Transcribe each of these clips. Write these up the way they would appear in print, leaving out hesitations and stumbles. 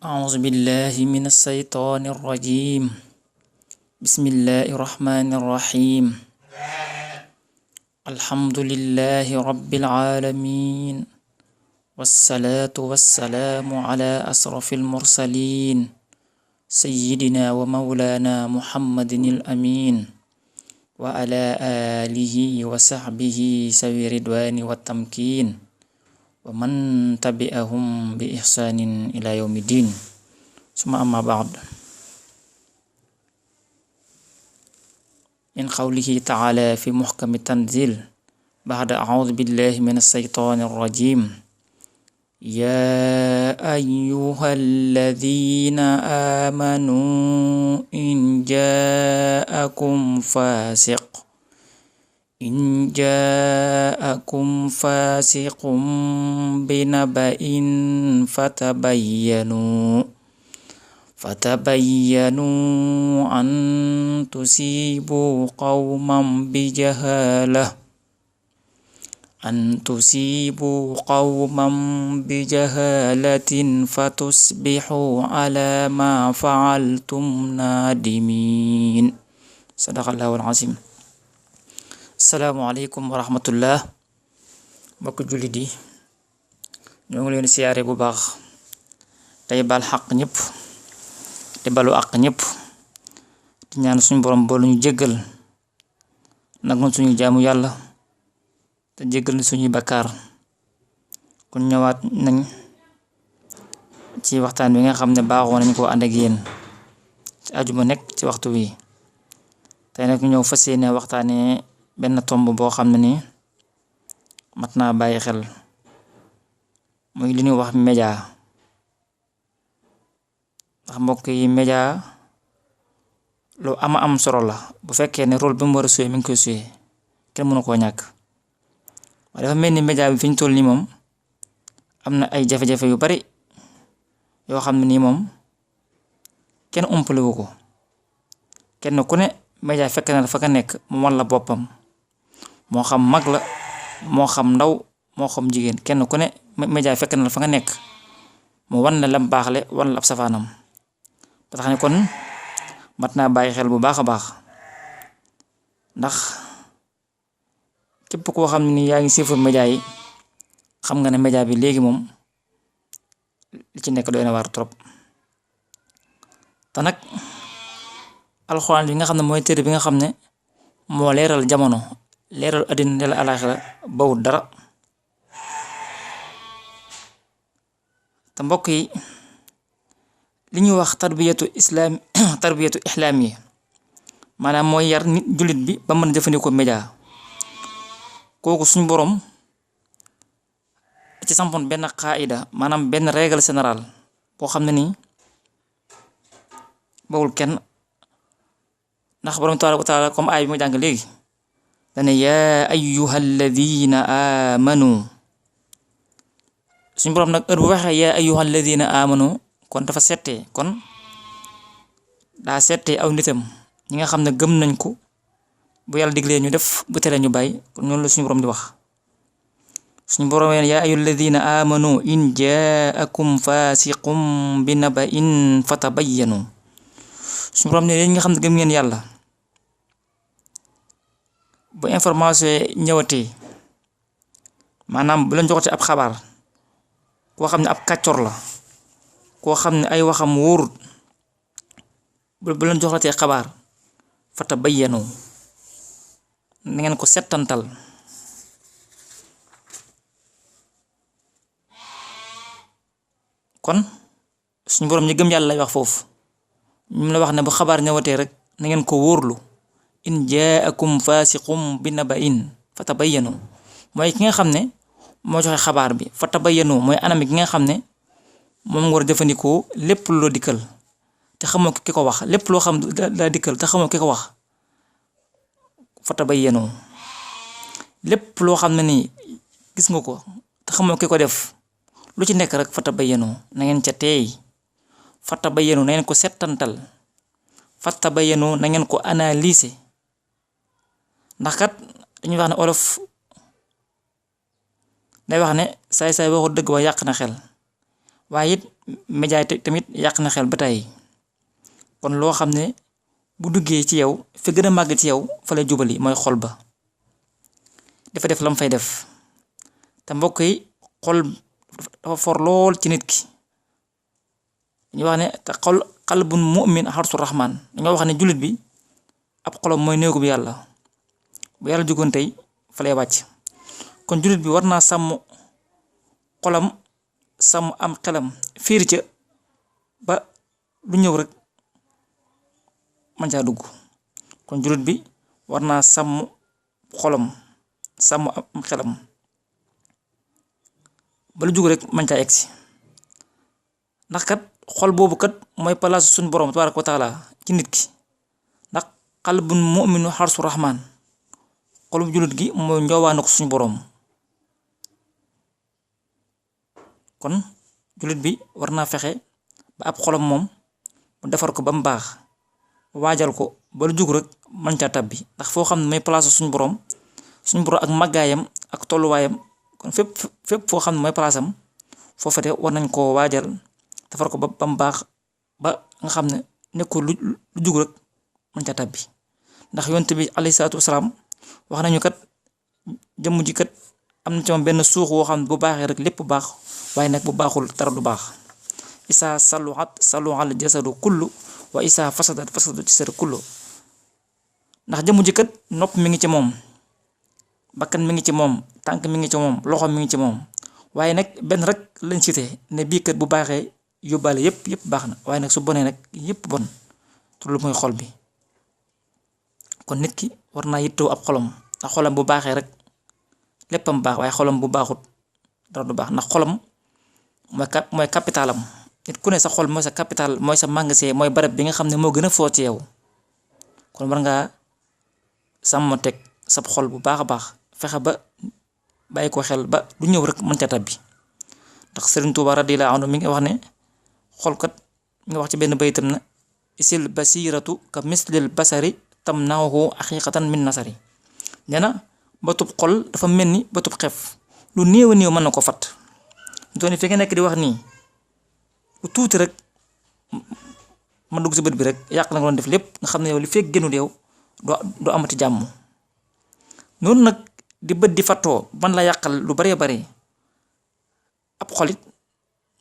أعوذ بالله من الشيطان الرجيم. بسم الله الرحمن الرحيم. الحمد لله رب العالمين، والصلاة والسلام على أشرف المرسلين سيدنا ومولانا محمد الأمين، وعلى آله وصحبه سوي الرضوان والتمكين، ومن تبعهم بإحسان إلى يوم الدين. ثم أما بعد، من قوله تعالى في محكم التنزيل بعد أعوذ بالله من الشيطان الرجيم: يا أيها الذين آمنوا إن جاءكم فاسق بنبأ فتبينوا أن تصيبوا قوما بجهالة فتصبحوا على ما فعلتم نادمين. صدق الله العظيم. Assalamualaikum warahmatullah. Mbokk jullit yi, ñoo ngi leen di siyaare bu baax, tey bal xaq ñëpp te balu àq ñëpp, di ñaan suñu borom boolu ñu jéggal, nangul suñu jaamu yàlla te jéggal ni suñuy bakkaar. kon ñëwaat nañ ci waxtaan wi nga xam ne baaxoo nañ koo ànd ak yéen ci ajuma nekk ci waxtu wi. tey nag ñëw fas yéene waxtaanee benn tomb boo xam ne ni mat naa bàyyi xel, muy li ñuy wax média. ndax mbokk yi, média lu ama am solo la bu fekkee ne rôle bi mu war a suyee mi ngi koy suyee, kenn mënu koo ñàkk. waaye dafa mel ni média bi fi ñu toll nii moom am na ay jafe-jafe yu bari yoo xam ne nii moom kenn umpalewu ko. kenn ku ne média fekk na fa ka nekk mu wan la boppam, moo xam mag la, moo xam ndaw, moo xam jigéen. kenn ku ne média fekk na fa nga nekk mu wan la lam baaxle, wan la ab safaanam. ba tax ne kon mat naa bàyyi xel bu baax a baax, ndax képp koo xam ne ni yaa ngi siifur média yi xam nga ne média bi léegi moom li ci nekk doy na waar trop. te nag alxuraan bi nga xam ne mooy téere bi nga xam ne moo leeral jamono, leeral àddina ne la alaaxira bawut dara. te mbokk yi, li ñuy wax tarbiyatu islaam yi maanaam mooy yar nit jullit bi ba mën a jëfandikoo média. kooku suñu borom ci sampoon benn qaida, maanaam benn règle générale boo xam ne nii bawul kenn. ndax borom tabaaraka wa taala comme aay bi ma jàng léegi dane yaa ayyuhal ladina amanu. suñu borom nag heure bu waxee yaa ayyuhal ladina amanu kon dafa settee, kon daa settee aw nitam ñi nga xam ne gëm nañ ko, bu yàlla diglee ñu def, bu tere ñu bàyyi. kon noonu la suñu borom di wax. suñu borom yaa ayyuhal ladina amanu in jaakum fasiqum bi naba'in fatabayyanu. suñu borom ne yéen nga xam ne gëm ngeen yàlla, bu information ñëwatee, maanaam bu leen joxatee ab xabaar koo xam ne ab kàccor la, koo xam ne ay waxam wóorut, bu leen joxatee xabaar fatabayyanu, na ngeen ko settantal. kon suñu borom ñi gëm yàlla lay wax foofu. ñu la wax ne bu xabaar ñëwatee rek na ngeen ko wóorlu. in jaakum fasiqum bi naba'in fatabayyanu, mooy ki nga xam ne moo joxe xabaar bi. fatabayyanu mooy anam gi nga xam ne moom nga war a jëfandikoo lépp loo dikkal te xamoo ki ko wax. lépp loo xam daa dikkal te xamoo ki ko wax, fatabayyanu. lépp loo xam ne nii gis nga ko te xamoo ki ko def, lu ci nekk rek fatabayyanu, na ngeen ca teey. fatabayyanu na ngeen ko settantal. fatabayyanu na ngeen ko analyser. ndax kat dañuy wax ne olof day wax ne saay-saay waxul dëgg wa yàq na xel. waaye it média yi tamit yàq na xel ba tey kon loo xam ne bu duggee ci yow fi gën a màgg ci yow fa lay jubali mooy xol ba dafa def lam fay def te mbokk yi xol dafa for lool ci nit ki dañuy wax ne te xol qalbun mu'min harsu rahman dañoo wax ne jullit bi ab xolam mooy néegu bi yàlla bu yàlla jugoon tey fa lay wàcc kon jullit bi war naa sàmm xolam sàmm am xelam fiir ca ba lu ñëw rek man caa dugg kon jullit bi war naa sàmm xolam sàmm am xelam ba lu jug rek man caa egsi ndax kat xol boobu kat mooy palaasu suñu borom tabaaraka wa taala ci nit ki ndax qalbun mu'minu harsu rahman xolub jullit gi mooy njoowaanu ko suñu borom kon jullit bi war naa fexe ba ab xolam moom mu defar ko ba mu baax waajal ko ba lu jug rek man caa tabbi ndax foo xam ne mooy palaasu suñu borom ak màggaayam ak tolluwaayam kon fépp foo xam ne mooy palaasam foofa de war nañ koo waajal defar ko ba mu baax ba nga xam ne nekkul lu jug rek man caa tabbi ndax yonent bi alayhi salaatu wasalaam wax nañu kat jëmm ji kat am na ci moom benn suux woo xam ne bu baaxee rek lépp baax waaye nag bu baaxul dara du baax isaa saluhat jasadu kullu wa isaa fasadat jasadu kullu ndax jëmm ji kat nopp mi ngi ci moom bakkan mi ngi ci moom tànk mi ngi ci moom loxo mi ngi ci moom waaye nag benn rek lañ cité ne bii kat bu baaxee yóbbaale yëpp baax na waaye nag su bonee nag yëpp bon te lu mooy xol bi kon nit ki war naa yittoo ab xolam ndax xolam bu baaxee rek léppam baax waaye xolam bu baaxut dara du baax ndax xolam mooy capitalam nit ku ne sa xol mooy sa capital mooy sa magasin mooy barab bi nga xam ne moo gën a foo ci yow kon war ngaa sàmm teg sab xol bu baax a baax fexe ba bàyyi ko xel ba du ñëw rek mën ca tabbi ndax Sëriñ Tuuba radiyallaahu anhu mi ngi wax ne xolkat mi ngi wax ci benn baytam na isil basiratu ka mislil basari tamnahu haqiqatan min nasari nee na batub xol dafa mel ni batub xef lu néew a néew mën na ko fat dooni fi nga nekk di wax nii lu tuuti rek ma dugg si bët bi rek yàq la nga doon def lépp nga xam ne yow li fekk génnul yow doo amati jàmm noonu nag di bët di fattoo ban la yàqal lu baree bare ab xolit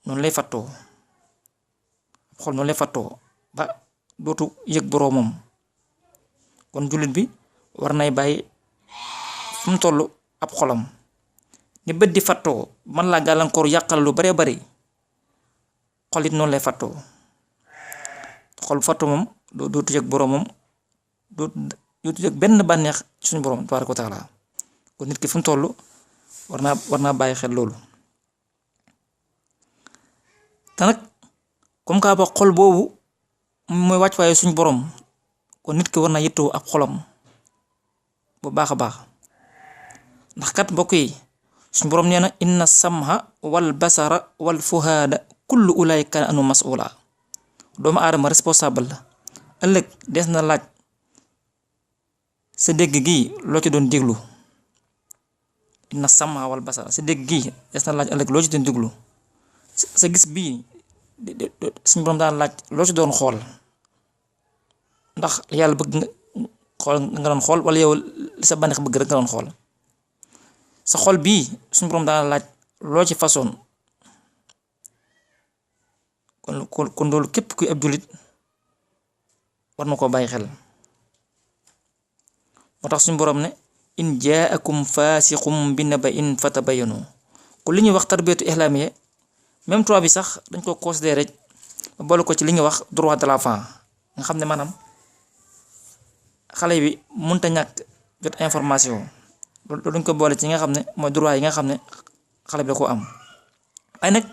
noonu lay fattoo ab xol noonu lay fattoo ba dootu yëg boroomam kon jullit bi war nay bàyyi fu mu toll ab xolam ni bët di fattoo man laa gàllankoor yàqal lu baree bari xolit noonu lay fattoo xol fattoo moom dootu yëg boroomam dootu yëg benn bànneex ci suñu borom tabaaraka wa taala kon nit ki fu mu toll war naa bàyyi xel loolu te nag comme que ba xol boobu mooy wàcc waaye suñu borom kon nit ki war naa yittoo ab xolam bu baax a baax ndax kat mbokk yi suñu borom nee na inna samha wal basara wal fuhaada kullu ulaay kana anu mas'ula doomu aadama responsable la ëllëg des na laaj sa dégg gii loo ci doon déglu inna samha wal basara sa dégg gii des na laaj ëllëg loo ci doon déglu sa gis bii suñu borom daan laaj loo ci doon xool ndax yàlla bëgg nga xool nga doon xool wala yow li sa bànneex bëgg rek nga doon xool sa xol bii suñu borom daan laaj loo ci façon kon loolu képp kuy ab jullit war na koo bàyyi xel moo tax suñu borom ne in jaakum faasiqum bi naba'in fatabayyanu kon li ñuy wax tarbiyatu islamiya même tubaab bi sax dañ ko considéré ba boole ko ci li ñuy wax droit de l'enfant nga xam ne maanaam xale bi mënta ñàkk jot information loolu dañ ko boole ci nga xam ne mooy droit yi nga xam ne xale bi da ko am waaye nag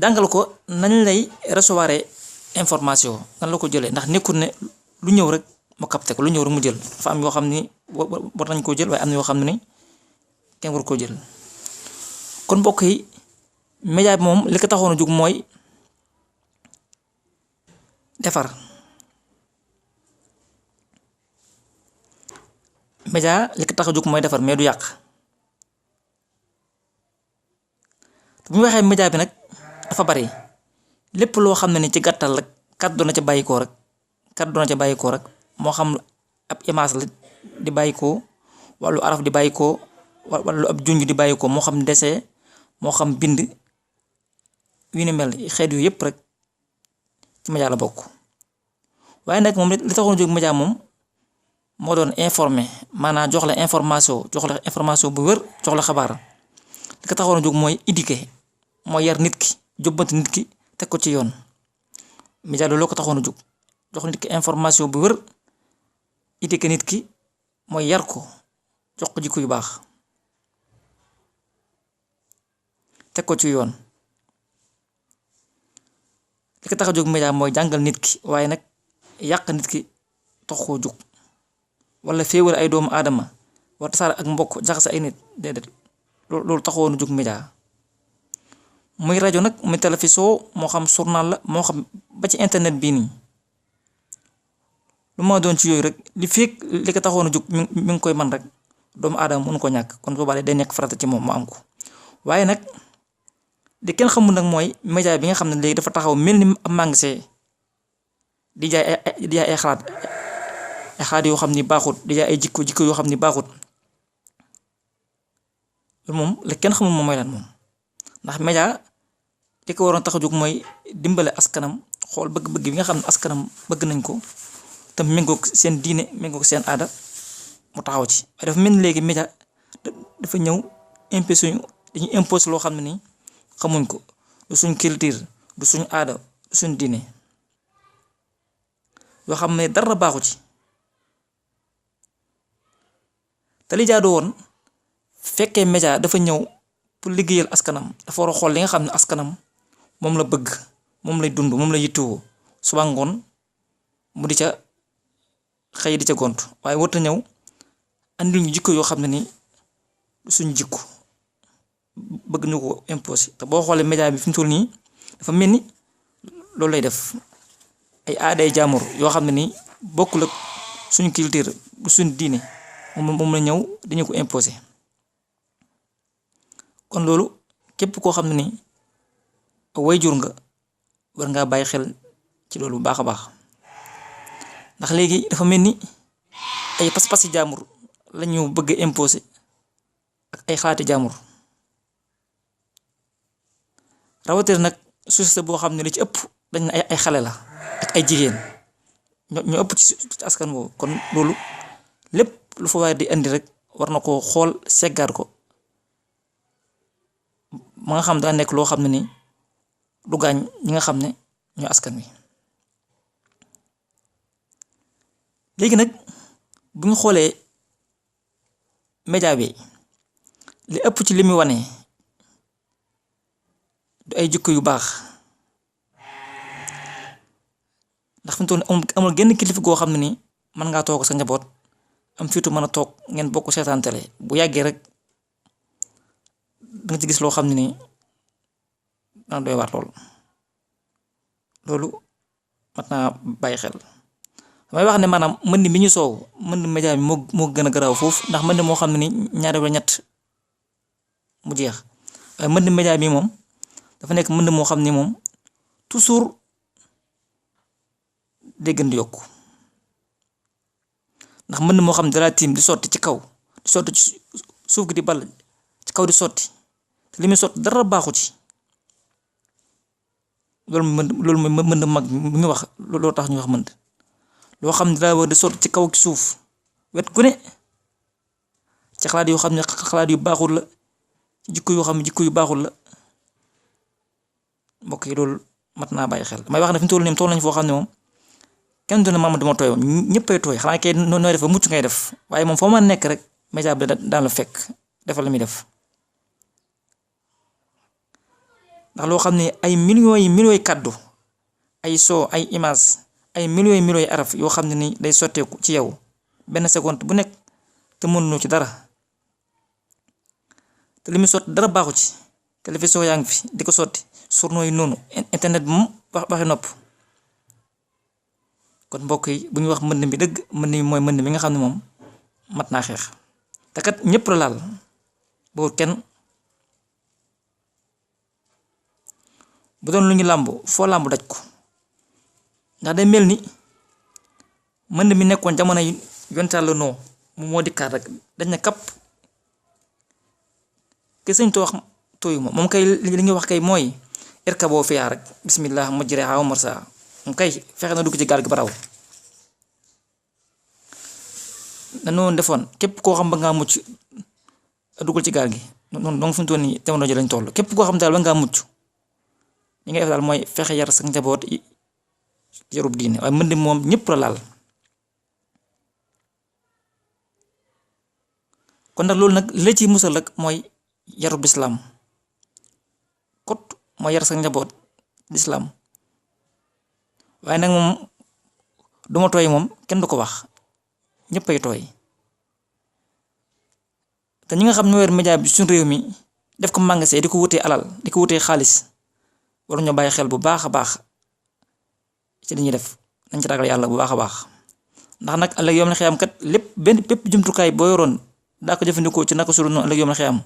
jàngal ko nañ lay recevoir information nan la ko jëlee ndax nekkul ne lu ñëw rek mu capté ko lu ñëw rek mu jël dafa am yoo xam ni war nañ koo jël waaye am na yoo xam ne ni kenn war koo jël kon mbokk yi média bi moom li ko taxoon a jóg mooy defar média li ko tax a jóg mooy defar mais du yàq bu ñu waxee média bi nag dafa bari lépp loo xam ne ni ci gàttal rek kàddu na ca bàyyikoo rek moo xam ab image la di bàyyikoo wàllu araf di bàyyikoo wala ab junj di bàyyikoo moo xam dessin moo xam bind yu ni mel xeet yu yëpp rek ci média la bokk. waaye nag moom li taxoon jóg média moom moo doon informer maanaam jox la information bu wër jox la xabaar li ko taxoon jóg mooy éduquer mooy yar nit ki jubbanti nit ki teg ko ci yoon. média loolu ko taxoon jóg jox nit ki information bu wër éduquer nit ki mooy yar ko jox ko jikko yu baax teg ko ci yoon. li ko tax a jóg média mooy jàngal nit ki waaye nag yàq nit ki tax koo jóg wala féewal ay doomu aadama war tasaare ak mbokk jaxase ay nit déedéet loolu taxoon jóg média. muy rajo nag muy télévision moo xam journal la moo xam ba ci internet bii nii lu ma doon ci yooyu rek li fekk li ko taxoon a jóg mi ngi koy man rek doomu aadama mënu ko ñàkk kon boobaa day nekk farata ci moom mu am ko. waaye nag li kenn xamul nag mooy média bi nga xam ne léegi dafa taxaw mel ni am magasin di jaay ay xalaat yoo xam ni baaxut di jaay ay jikko yoo xam ni baaxut loolu moom la kenn xamul moom mooy lan moom. ndax média li ko waroon tax a jóg mooy dimbale askanam xool bëgg-bëgg bi nga xam ne askanam bëgg nañ ko te méngoog seen diine méngoog seen aada mu taxaw ci. waaye dafa mel ni léegi média dafa ñëw dañuy imposé loo xam ne nii xamuñ ko du suñ culture du suñ aada du suñ diine yoo xam ne dara baaxu ci. te li jaadu woon fekkee média dafa ñëw pour liggéeyal askanam dafa war a xool li nga xam ne askanam moom la bëgg moom lay dund moom la yittewoo suba ngoon mu di ca xëy di ca gont waaye warut a ñëw andil ñu jikko yoo xam ne ni suñ jikko bëgg ñu ko imposé. te boo xoolee média bi fi mu toll nii dafa mel ni loolu lay def ay aaday jaamur yoo xam ne ni bokkul ak suñu culture bu suñu diine moom la ñëw dañu ko imposé. kon loolu képp koo xam ne ni waajur nga war ngaa bàyyi xel ci loolu bu baax a baax ndax léegi dafa mel ni ay pas-pasi jaamur la ñu bëgg a imposé ak ay xalaati jaamur rawatina nag société boo xam ne li ci ëpp dañ ne ay xale la ak ay jigéen ñoo ëpp ci askan boobu. kon loolu lépp lu fa waaye di indi rek war na ko xool seggaat ko ma nga xam daa nekk loo xam ne ni du gaañ ñi nga xam ne ñoo askan wi. léegi nag bu ñu xoolee média bi li ëpp ci li muy wane du ay jikko yu baax ndax fi mu toll amul genn kilifa goo xam ne ni mën ngaa toog sa njaboot am fiitu mën a toog ngeen bokk seetaan télé bu yàggee rek danga ci gis loo xam ne nii dana doy waar loolu mat naa bàyyi xel. damay wax ne maanaam mën mi ñu soow mën média bi moo gën a garaaw foofu ndax mën moo xam ne ni ñaari wala ñett mu jeex waaye mën média bi moom dafa nekk mën moo xam ni moom toujours day gën di yokku ndax mën moo xam ne dara tiim di sotti ci kaw di sotti ci suuf gi di ball ci kaw di sotti te li muy sotti dara baaxu ci loolu mooy mën mag mi ñu wax loolu tax ñu wax mën loo xam ne daa war di sotti ci kaw ak suuf wet gu ne ci xalaat yoo xam ne xalaat yu baaxul la ci jikko yoo xam ne jikko yu baaxul la mbokk yi loolu mat naa bàyyi xel. may wax ne fi mu toll nii toll nañ foo xam ne moom kenn du ne maama dama tooy ñëppay tooy xanaa kay nooy def ba mucc ngay def waaye moom foo ma nekk rek média bi daan la fekk defal la muy def ndax loo xam ne ay millions yi kàddu ay soo ay image ay millions yi araf yoo xam ne ni day sotteeku ci yow benn seconde bu nekk te mënuñu ci dara te li muy sotti dara baaxu ci télévision yaa ngi fi di ko sotti journaux yi noonu internet bi moom waxi nopp. kon mbokk yi bu ñu wax mbënd mi dëgg mbënd mi mooy mbënd mi nga xam ne moom mat naa xeex te kat ñëpp la laal boobu kenn bu doon lu ñu làmb foo làmb daj ko ndax day mel ni mën mi nekkoon jamono yi yontaal la noo mu moo dikkaat rek dañ na kapp ke sëñ to wax tooyu moom kay li ñuy wax kay mooy irka boo fiyaa rek bismillah mujriha wa mursaha moom kay fexe na dugg ci gaal gi ba raw na noonu defoon képp koo xam ba ngaa mucc duggal ci gaal gi noonu donc fi mu toll nii jamono ji lañ toll képp koo xam daal ba ngaa mucc li ngay def daal mooy fexe yar sa njaboot yarub diine waaye mbënd moom ñëpp la laal kon nag loolu nag la ci musal rek mooy yarub lislaam kot mooy yar sa njaboot lislaam waaye nag moom duma tooy moom kenn du ko wax ñëppay tooy te ñi nga xam ñoo yor média bi suñu réew mi def ko magasin di ko wutee alal di ko wutee xaalis waru ñoo bàyyi xel bu baax a baax ci li ñuy def nañ ci ragal yàlla bu baax a baax ndax nag ëllëg yoom la xiyam kat lépp bépp jumtukaay boo yoroon daa ko jëfandikoo ci naka sulu noonu ëllëg yoom la xiyam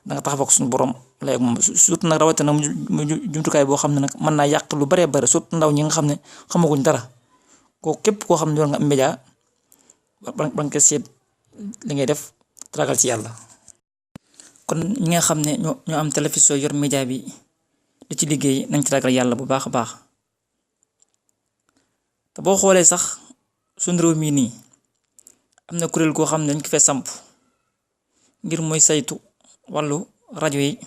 da nga taxaw ak suñu borom lay ak moom surtout nag rawatina mu jumtukaay boo xam ne nag mën naa yàq lu baree bare surtout ndaw ñi nga xam ne xamaguñ dara koo képp koo xam ne yor nga am média ba nga ko seet li ngay def ragal ci yàlla. kon ñi nga xam ne ñoo am télévision yor média bi di ci liggéey nañ ci ragal yàlla bu baax a baax te boo xoolee sax suñu réew mii nii am na kuréel goo xam ne dañ ko fee samp ngir mooy saytu wàllu rajo yi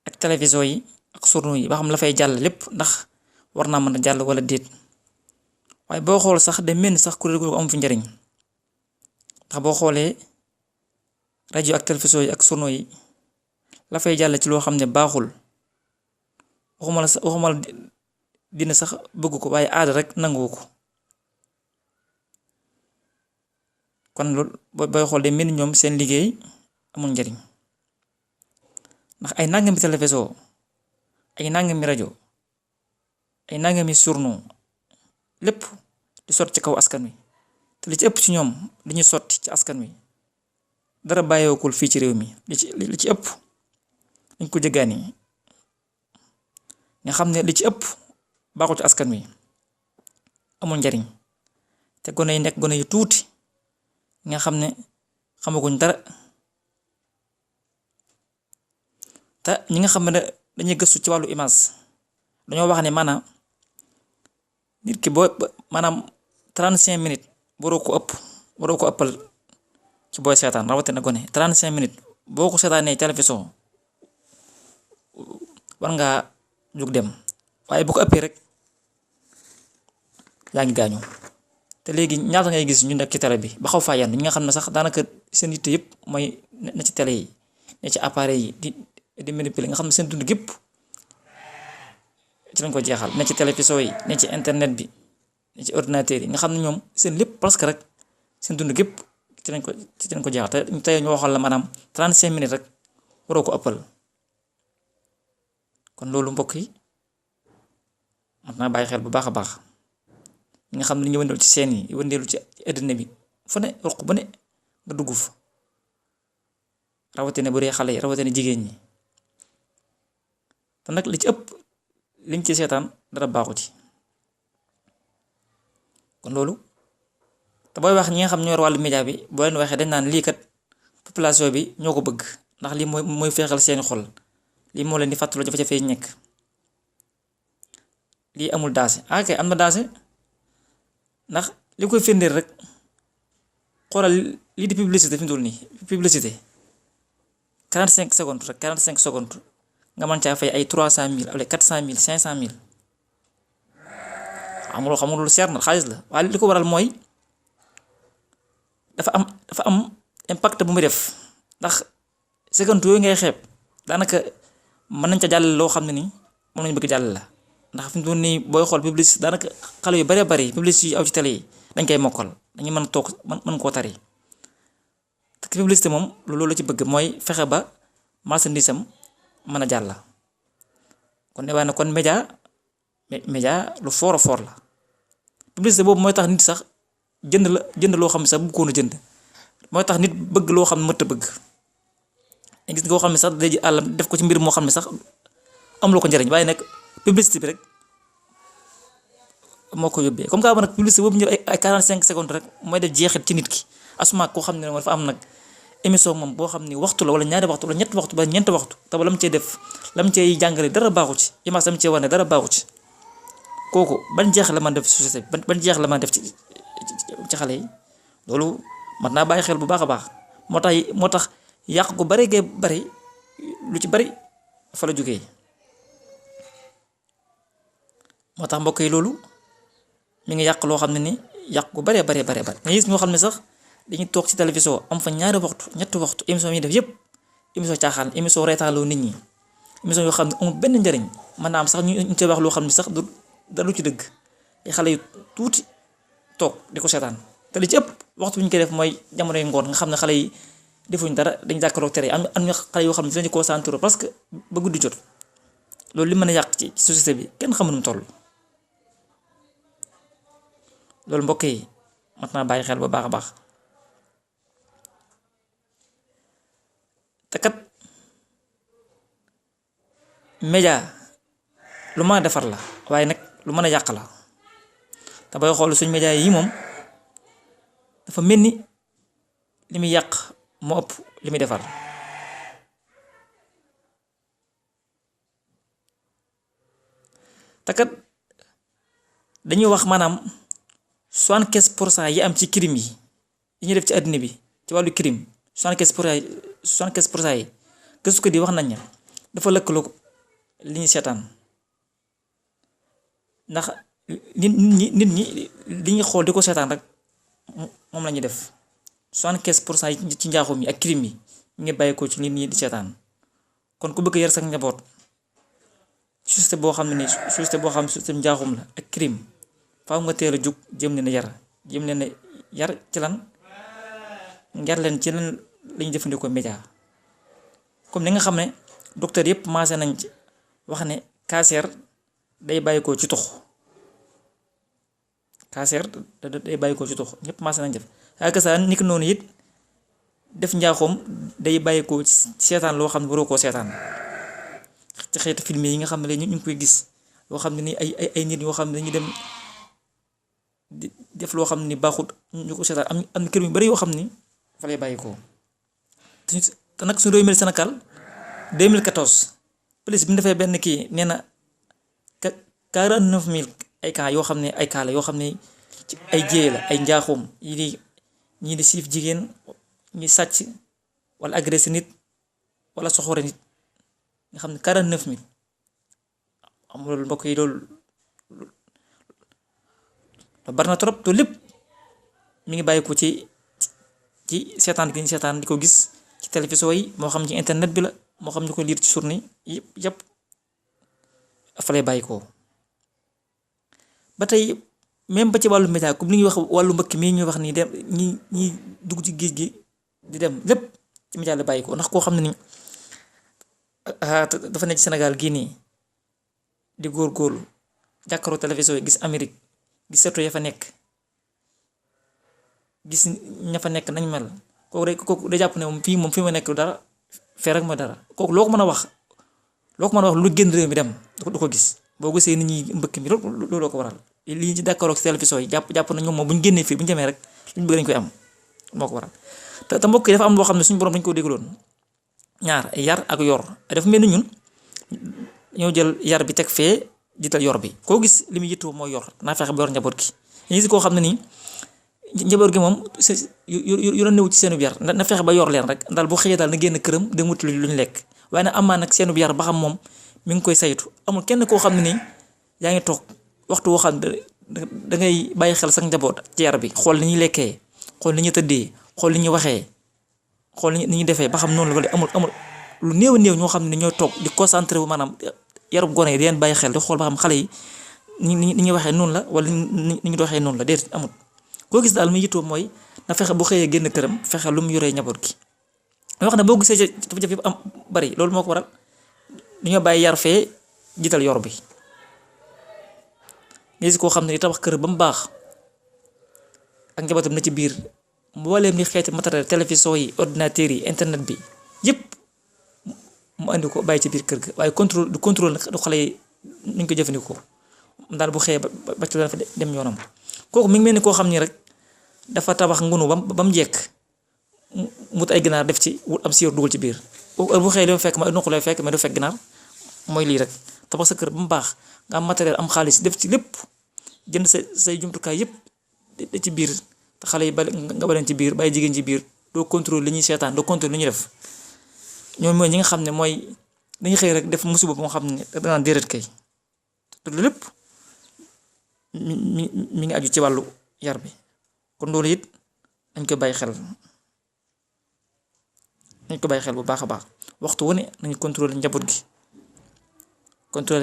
ak télévision yi ak journaux yi ba xam la fay jàll lépp ndax war naa mën a jàll wala déet waaye boo xool sax de mel ni sax kuréel googu amu fi njariñ ndax boo xoolee rajo ak télévision yi ak journaux yi la fay jàll ci loo xam ne baaxul waxuma la dina sax bëgg ko waaye aada rek nanguwu ko kon loolu booy xool de mel ni ñoom seen liggéey amul njariñ ndax ay nangami télévision ay nangami rajo ay nangami journaux lépp di sotti ci kaw askan wi te li ci ëpp ci ñoom li ñu sotti ci askan wi dara bàyyeekul fii ci réew mi li ci ëpp dañ ko jëggaani nga xam ne li ci ëpp baaxul ci askan wi amul njariñ te gone yi nekk gone yu tuuti nga xam ne xamaguñ dara te ñi nga xam ne dañuy gëstu ci wàllu image dañoo wax ne maanaam nit ki boo maanaam 35 minutes waroo ko ëppal ci booy seetaan rawatina gone 35 minutes boo ko seetaanee télévision war ngaa jug dem waaye bu ko ëppee rek yaa ngi gaañu te léegi ñaata ngay gis ñu nekk ci télé bi ba xaw faa yenn ñi nga xam ne sax daanaka seen yitte yëpp mooy na ci télé yi ne ci appareil yi di manipuler nga xam ne seen dund gépp ci lañ ko jeexal ne ci télévision yi ne ci internet bi ne ci ordinateur yi nga xam ne ñoom seen lépp presque rek seen dund gépp ci lañ ko jeexal te tey ñu waxal la maanaam 35 minutes rek waroo ko ëppal kon loolu mbokk yi mat naa bàyyi xel bu baax a baax ñi nga xam ne ñu wëndeelu ci seen yi wëndeelu ci àddina bi fu ne ruq bu ne nga dugg fa rawatina bu dee xale yi rawatina jigéen ñi te nag li ci ëpp liñ ci seetaan dara baaxu ci kon loolu te booy wax ñi nga xam ñoo yor wàllu média bi boo leen waxee dañ naan lii kat population bi ñoo ko bëgg ndax lii mooy feexal seeni xol lii moo leen di fàttaloo jafe-jafe yi nekk lii amul daase kay am na daase ndax li koy firndeel rek xoolal lii di publicité fi mu toll nii publicité 45 secondes rek 45 secondes nga mën caa fay ay 300 000 wala 400 000 500 000 xamul lu seer na xaalis la waaye li ko waral mooy dafa am impact bu muy def ndax seconde yooyu ngay xeeb daanaka mën nañ ca jàll loo xam ne nii moom lañu bëgg jàll la ndax fi mu toll nii booy xool publicité daanaka xale yu bëree bëri publicité yu aw ci télé yi dañ koy mokkal dañuy mën a toog mën koo tari te publicité moom loolu la ci bëgg mooy fexe ba marchandise am mën a jàll kon ne waaye nag kon média lu fort a fort la publicité boobu mooy tax nit sax jënd loo xam ne sax bu koon a jënd mooy tax nit bëgg loo xam ne mëtt a bëgg gis nga koo xam ne sax day ji àllam def ko ci mbir moo xam ne sax am loo ko njëriñ waaye nag publicité bi rek moo ko yóbbee comme que nag publicité boobu ñu ay 45 secondes rek mooy def jeexit ci nit ki asuma koo xam ne dafa am nag émission moom boo xam ni waxtu la wala ñaari waxtu wala ñetti waxtu ba ñeenti waxtu te ba lam cee def lam cee jàngale dara baaxu ci image lam cee wane dara baaxu ci kooku ban jeex la man def ci société bi ban jeex la man def ci xale yi loolu mat naa bàyyi xel bu baax a baax moo tax yàq gu bari gee bari lu ci bari fa la jógee moo tax mbokk yi loolu mi ngi yàq loo xam ne ni yàq gu baree baree baree bari nga gis ñoo xam ne sax dañuy toog ci télévision am fa ñaari waxtu ñetti waxtu émission yi def yëpp émission caaxaan émission reetaanloo nit ñi émission yoo xam ne amul benn njëriñ mën naa am sax ñu ci wax loo xam ne sax du dara lu ci dëgg ay xale yu tuuti toog di ko seetaan te li ci ëpp waxtu bi ñu koy def mooy jamonoy ngoon nga xam ne xale yi defuñ dara dañ jàkkaarloog tere am na xale yoo xam ne dinañu concentré parce que ba guddi jot loolu li mën a yàq ci société bi kenn xamul nu mu toll loolu mbokk yi mat naa bàyyi xel ba baax a baax te kat média lu mën a defar la waaye nag lu mën a yàq la te booy xool suñ média yi moom dafa mel ni li muy yàq moo ëpp li muy defar te kat dañuy wax maanaam 75% yi am ci crime yi ñuy def ci àddina bi ci wàllu crime 75% yi gëstu ko di wax nañ ne dafa lëkkaloo li ñuy seetaan ndax nit ñi li ñuy xool di ko seetaan rek moom la ñuy def 75% yi ci njaaxum yi ak crime yi ñu ngi bàyyi ko ci nit ñi di seetaan kon ku bëgg yar sax njaboot société boo xam ne nii société boo xam ne société njaaxum la ak crime faaw nga teel a jug jëm leen a yar ci lan yar leen ci lan lañuy jëfandikoo média comme ni nga xam ne docteur yëpp maase nañ ci wax ne cancer day bàyyi ko ci tux cancer day bàyyi ko ci tux ñëpp maase nañ def ak sa ni ko noonu it def njaaxum day bàyyi ko seetaan loo xam ne waroo koo seetaan ci xeetu film yi nga xam ne léegi ñu ngi koy gis loo xam ne ni ay nit yoo xam ne dañuy dem di def loo xam ne ni baaxut ñu ko seetaan am na kër yu bari yoo xam ni fa lay bàyyi ko te nag suñu réew mi Sénégal 2014 police bi ñu defee benn kii nee na 49000 ay cas yoo xam ne ay cas la yoo xam ne ci ay jéye la ay njaaxum ñii di siif jigéen ñi sàcc wala agressé nit wala soxore nit nga xam ne 49000 am loolu mbokk yi loolu bari na trop te lépp mi ngi bàyyi ko ci seetaan gi ñu seetaan di ko gis ci télévision yi moo xam ci internet bi la moo xam ñu ko liir ci journée yëpp fa lay bàyyi ko ba tey même ba ci wàllu média comme li ñuy wax wàllu mbëkk mii ñuy wax nii dem ñi dugg ci géej gi di dem lépp ci média la bàyyi ko ndax koo xam ne ni dafa nekk ci Sénégal gii nii di góorgóorlu jàkkaaroo télévision yi gis Amérique gis seetu ya fa nekk gis ña fa nekk nañ mel kooku day jàpp ne moom fii ma nekk dara fee rek ma dara kooku loo ko mën a wax lu génn réew mi dem du ko gis boo gisee nit ñi mbëkk mi looloo ko waral lii ci jàkkaaroo ci télévision yi jàpp na ñoom moom bu ñu génnee fii bu ñu demee rek li ñu bëgg dañ koy am moo ko waral te mbokk yi dafa am loo xam ne suñu borom dañu ko dégloon ñaar yar ak yor dafa mel ni ñun ñoo jël yar bi teg fee jiital yor bi koo gis li muy yittoo mooy yor naa fexe ba yor njaboot gi ñu gis koo xam ne nii njaboot gi moom yu la néew ci seenub yar na fexe ba yor leen rek ndaal bu xëyee daal na génn këram dem wuti lu ñu lekk waaye nag amaa nag seenub yar ba xam moom mi ngi koy saytu amul kenn koo xam ne nii yaa ngi toog waxtu woo xam ne da ngay bàyyi xel sax njaboot ci yar bi xool ni ñuy lekkee xool ni ñuy tëddee xool ni ñuy waxee xool ni ñuy defee ba xam noonu la wala amul lu néew a néew ñoo xam ne ñooy toog di concentré wu maanaam yarub gone yi di leen bàyyi xel di xool ba xam xale yi ni ñuy waxee noonu la wala ni ñu doxee noonu la déet amul koo gis daal mu yittoo mooy na fexe bu xëyee génn këram fexe lu mu yoree njaboot gi wax ne boo gisee jafe-jafe yëpp am bari loolu moo ko waral dañoo bàyyi yar fee jiital yor bi nga gis koo xam ne di tabax kër ba mu baax ak njabootam na ci biir mbooleem li xeeti matériel télévision yi ordinateur yi internet bi yëpp mu andi ko bàyyi ci biir kër ga waaye du contrôle nag du xale yi nuñ ko jëfandikoo daal bu xëyee ba ci la fa dem yoonam. kooku mi ngi mel ni koo xam ni rek dafa tabax ngunu ba mu jekk mut ay ginaar def ci wut am siir dugal ci biir bu xëyee li ma fekk ma nuq lay fekk mais du fekk ginaar. mooy lii rek tabax sa kër ba mu baax nga am matériel am xaalis def ci lépp jënd say jumtukaay yëpp da ci biir te xale yi ba nga baleen ci biir bàyyi jigéen ci biir doo contrôle li ñuy seetaan doo contrôle li ñuy def ñoom mooy ñi nga xam ne mooy dañuy xëy rek def musiba moo xam ne danaan déedéet kay te lépp mi ngi aju ci wàllu yar bi. kon loolu it dañ ko bàyyi xel bu baax a baax waxtu wu ne nañu contrôler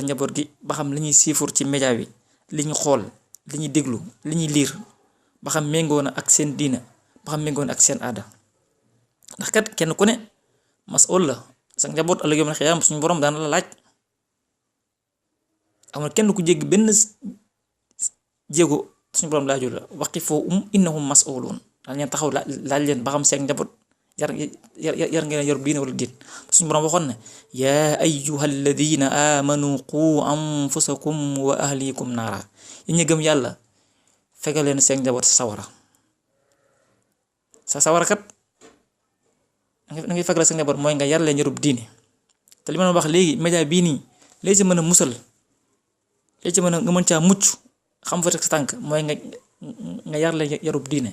njaboot gi ba xam li ñuy siifur ci média bi li ñu xool li ñuy déglu li ñuy liir ba xam méngoo na ak seen diina ba xam méngoo na ak seen aada ndax kat kenn ku ne mas'ul la sa njaboot ëllëg yawmal xiyaam suñu borom daan la laaj. amul kenn ku jéggi benn jéego suñu borom laaju la waqifuhum innahum mas'ulun daal leen taxaw laaj leen ba xam seen njaboot yar ngeen yor diine wala diin. suñu borom waxoon ne yaa ayyuhal ladina amanu qu anfusakum wa ahlikum naara yi ñu gëm yàlla fegal leen seen njaboot sa sawara kat da ngay fegal seen njaboot mooy nga yar leen yarub diine. te li ma wax léegi média bii nii lay ci mën a musal lay ci mën a nga mën caa mucc xam fa teg sa tànk mooy nga yar leen yarub diine.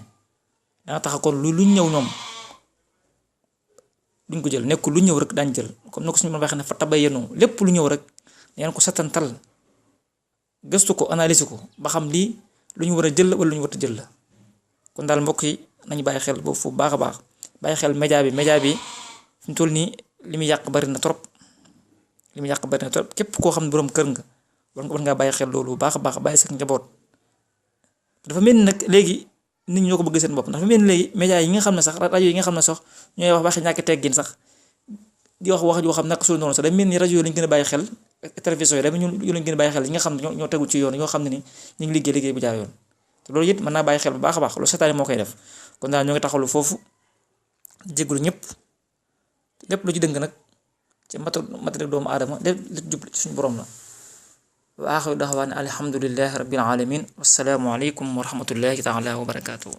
danga tax kon lu ñëw ñoom duñ ko jël nekkul lu ñëw rek daañ jël comme ni ko suñu mën waxee ne fa tabayyanu lépp lu ñëw rek ngeen ko setantal gëstu ko analyse ko ba xam lii lu ñu war a jël wala lu ñu war a jël la. kon daal mbokk yi nañu bàyyi xel boobu fu baax a baax bàyyi xel média bi fi mu toll nii li muy yàq bari na trop képp koo xam ne boroom kër nga war ngaa bàyyi xel loolu bu baax a baax bàyyi sa njaboot. dafa mel ni nag léegi nit ñi ñoo ko bëgg seen bopp ndax dafa mel ni léegi média yi nga xam ne sax rajo yi nga xam ne sax ñooy wax waxi ñàkk teggin sax di wax joo xam nag su noonu sax dafa mel ni rajo yi lañ gën a bàyyi xel télévision yi dafa ñu lañ gën a bàyyi xel yi nga xam ne ñoo tegu ci yoon ñoo xam ne ni ñu ngi liggéey bu jaar yoon. te loolu it mën naa bàyyi xel bu baax a baax loolu seetaane moo koy def. kon daal ñoo ngi taxawlu foofu jégalu ñëpp lépp lu ci dëng nag ci matériel doomu aadama lépp lu jub ci suñu borom la. wa axiru daxwaana alhamdulillahi rabbil alamin wassalaamu aleykum wa rahmatullahi taala wa barakaatuhu.